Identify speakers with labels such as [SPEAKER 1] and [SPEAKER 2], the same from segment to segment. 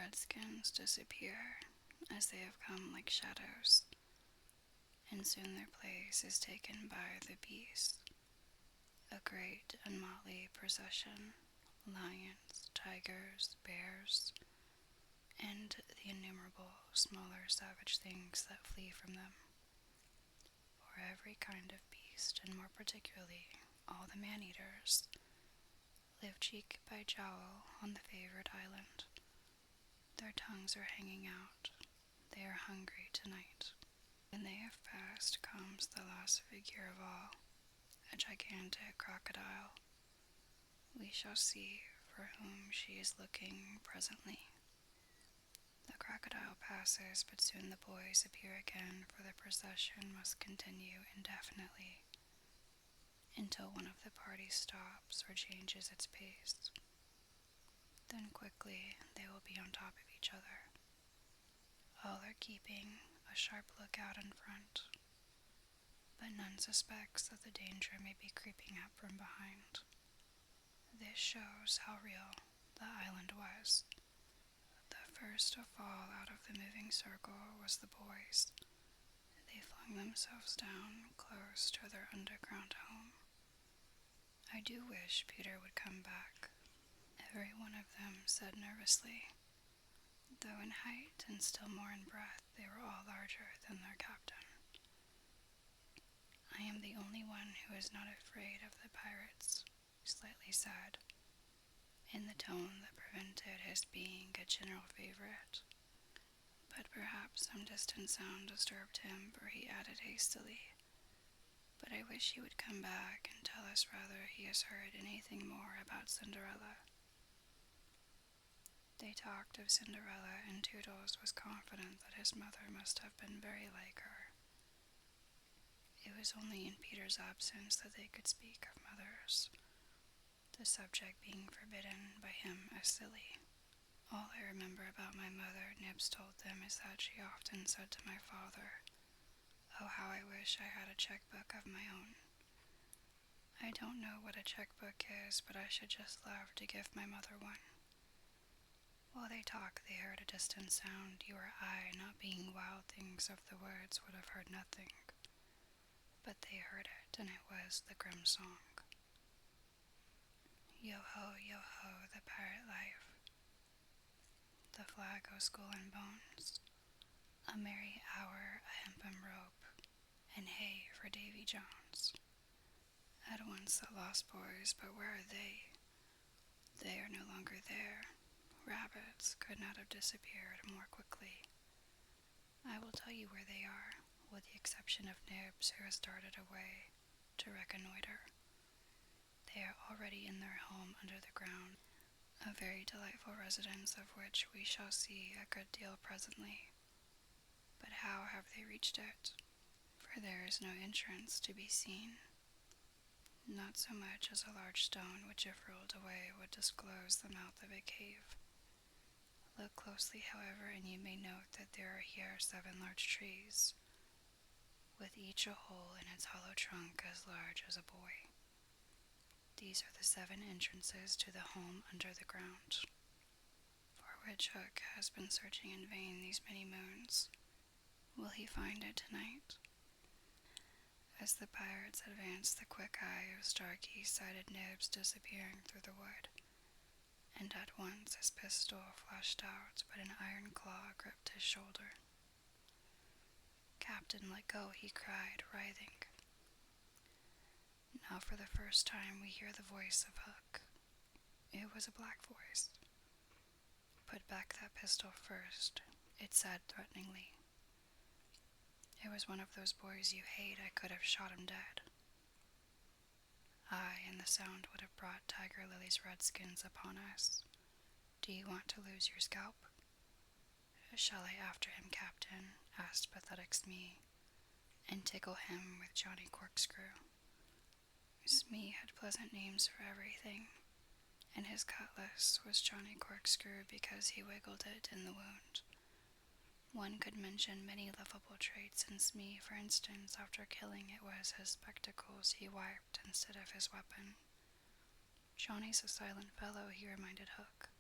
[SPEAKER 1] redskins disappear as they have come like shadows, and soon their place is taken by the beast, a great and motley procession, lions, tigers, bears, and the innumerable smaller savage things that flee from them. For every kind of beast, and more particularly all the man-eaters, live cheek by jowl on the favored island. Their tongues are hanging out. They are hungry tonight. When they have passed comes the last figure of all, a gigantic crocodile. We shall see for whom she is looking presently. The crocodile passes, but soon the boys appear again, for the procession must continue indefinitely, until one of the party stops or changes its pace. Then quickly they will be on top of each other. All are keeping a sharp lookout in front, but none suspects that the danger may be creeping up from behind. This shows how real the island was. The first to fall out of the moving circle was the boys. They flung themselves down close to their underground home. I do wish Peter would come back, every one of them said nervously. Though in height and still more in breadth, they were all larger than their captain. I am the only one who is not afraid of the pirates, he slightly said, in the tone that prevented his being a general favorite. But perhaps some distant sound disturbed him, for he added hastily, "But I wish he would come back and tell us whether he has heard anything more about Cinderella." They talked of Cinderella, and Toodles was confident that his mother must have been very like her. It was only in Peter's absence that they could speak of mothers, the subject being forbidden by him as silly. All I remember about my mother, Nibs told them, is that she often said to my father, "Oh, how I wish I had a checkbook of my own." I don't know what a checkbook is, but I should just love to give my mother one. While they talked, they heard a distant sound. You or I, not being wild things of the words, would have heard nothing. But they heard it, and it was the grim song. Yo-ho, yo-ho, the pirate life. The flag o' skull and bones. A merry hour, a hempen rope, and hey for Davy Jones. At once the lost boys, but where are they? They are no longer there. Rabbits could not have disappeared more quickly. I will tell you where they are, with the exception of Nibs, who has darted away to reconnoiter. They are already in their home under the ground, a very delightful residence of which we shall see a good deal presently. But how have they reached it? For there is no entrance to be seen. Not so much as a large stone which, if rolled away, would disclose the mouth of a cave. Look closely, however, and you may note that there are here 7 large trees, with each a hole in its hollow trunk as large as a boy. These are the 7 entrances to the home under the ground, for which Hook has been searching in vain these many moons. Will he find it tonight? As the pirates advanced, the quick eye of Starkey sighted Nibs disappearing through the wood, and at once his pistol flashed out, but an iron claw gripped his shoulder. "Captain, let go," he cried, writhing. Now for the first time we hear the voice of Hook. It was a black voice. "Put back that pistol first," it said threateningly. "It was one of those boys you hate. I could have shot him dead." Aye, and the sound would have brought Tiger Lily's redskins upon us. Do you want to lose your scalp? "Shall I after him, Captain?" asked pathetic Smee, "and tickle him with Johnny Corkscrew?" Smee had pleasant names for everything, and his cutlass was Johnny Corkscrew because he wiggled it in the wound. One could mention many lovable traits in Smee. For instance, after killing, it was his spectacles he wiped instead of his weapon. Johnny's a silent fellow, he reminded Hook.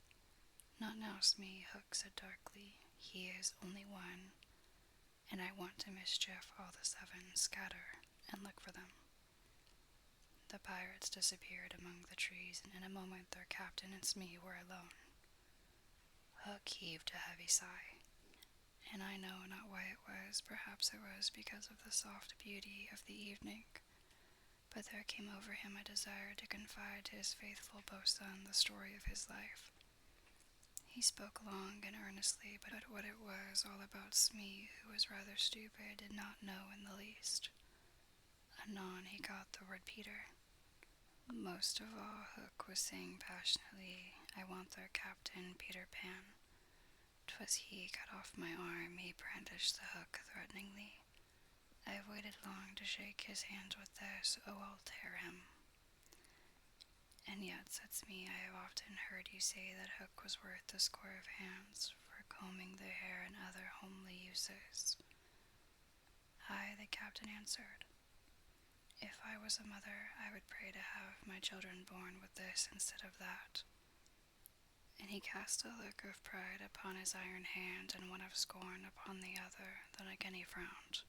[SPEAKER 1] Not now, Smee, Hook said darkly. He is only one, and I want to mischief all the seven. Scatter, and look for them. The pirates disappeared among the trees, and in a moment their captain and Smee were alone. Hook heaved a heavy sigh, and I know not why it was. Perhaps it was because of the soft beauty of the evening, but there came over him a desire to confide to his faithful boatswain the story of his life. He spoke long and earnestly, but what it was all about, Smee, who was rather stupid, did not know in the least. Anon he caught the word Peter. Most of all, Hook was saying passionately, I want their captain, Peter Pan. 'Twas he cut off my arm. He brandished the hook threateningly. I've waited long to shake his hands with this. Oh, I'll tear him. And yet, said Smee, I have often heard you say that Hook was worth a score of hands for combing the hair and other homely uses. Aye, the captain answered. If I was a mother, I would pray to have my children born with this instead of that. And he cast a look of pride upon his iron hand and one of scorn upon the other. Then again he frowned.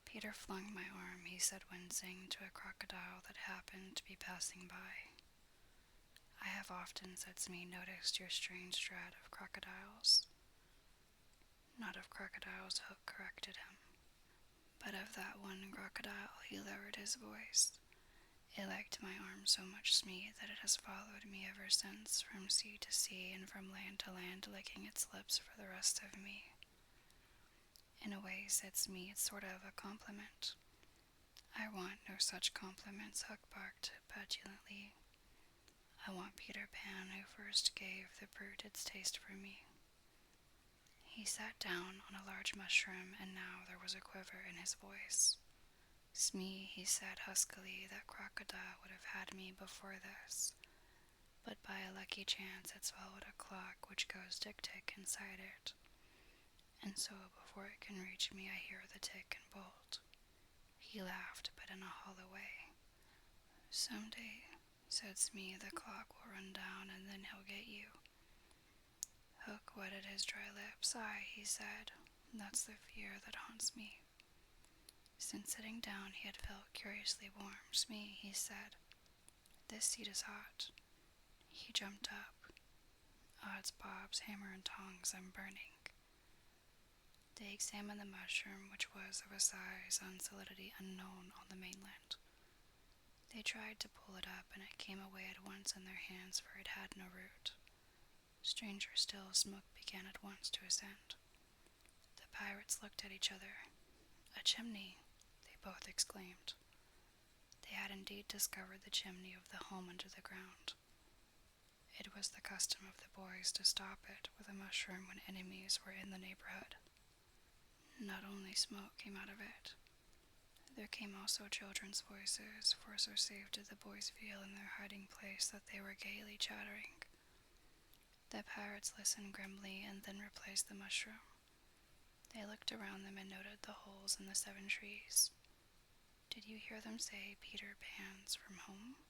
[SPEAKER 1] Peter flung my arm, he said, wincing, to a crocodile that happened to be passing by. I have often, said Smee, noticed your strange dread of crocodiles. Not of crocodiles, Hook corrected him, but of that one crocodile. He lowered his voice. It liked my arm so much, Smee, that it has followed me ever since, from sea to sea and from land to land, licking its lips for the rest of me. In a way, said Smee, it's sort of a compliment. I want no such compliments, Hook barked petulantly. I want Peter Pan, who first gave the brute its taste for me. He sat down on a large mushroom, and now there was a quiver in his voice. Smee, he said huskily, that crocodile would have had me before this, but by a lucky chance it swallowed a clock which goes tick-tick inside it, and so before it can reach me I hear the tick and bolt. He laughed, but in a hollow way. Some day, said Smee, the clock will run down, and then he'll get you. Hook wetted his dry lips. Aye, he said, that's the fear that haunts me. Since sitting down he had felt curiously warm. Smee, he said, this seat is hot. He jumped up. Odds bobs, hammer and tongs, I'm burning. They examined the mushroom, which was of a size and solidity unknown on the mainland. They tried to pull it up, and it came away at once in their hands, for it had no root. Stranger still, smoke began at once to ascend. The pirates looked at each other. A chimney, they both exclaimed. They had indeed discovered the chimney of the home under the ground. It was the custom of the boys to stop it with a mushroom when enemies were in the neighborhood. Not only smoke came out of it, there came also children's voices, for so safe did the boys feel in their hiding place that they were gaily chattering. The pirates listened grimly and then replaced the mushroom. They looked around them and noted the holes in the 7 trees. Did you hear them say Peter Pan's from home?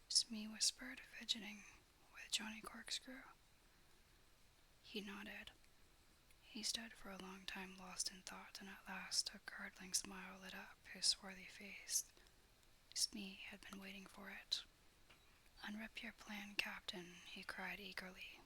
[SPEAKER 1] Smee whispered, fidgeting with Johnny Corkscrew. He nodded. He stood for a long time lost in thought, and at last a curdling smile lit up his swarthy face. Smee had been waiting for it. Unrip your plan, Captain, he cried eagerly.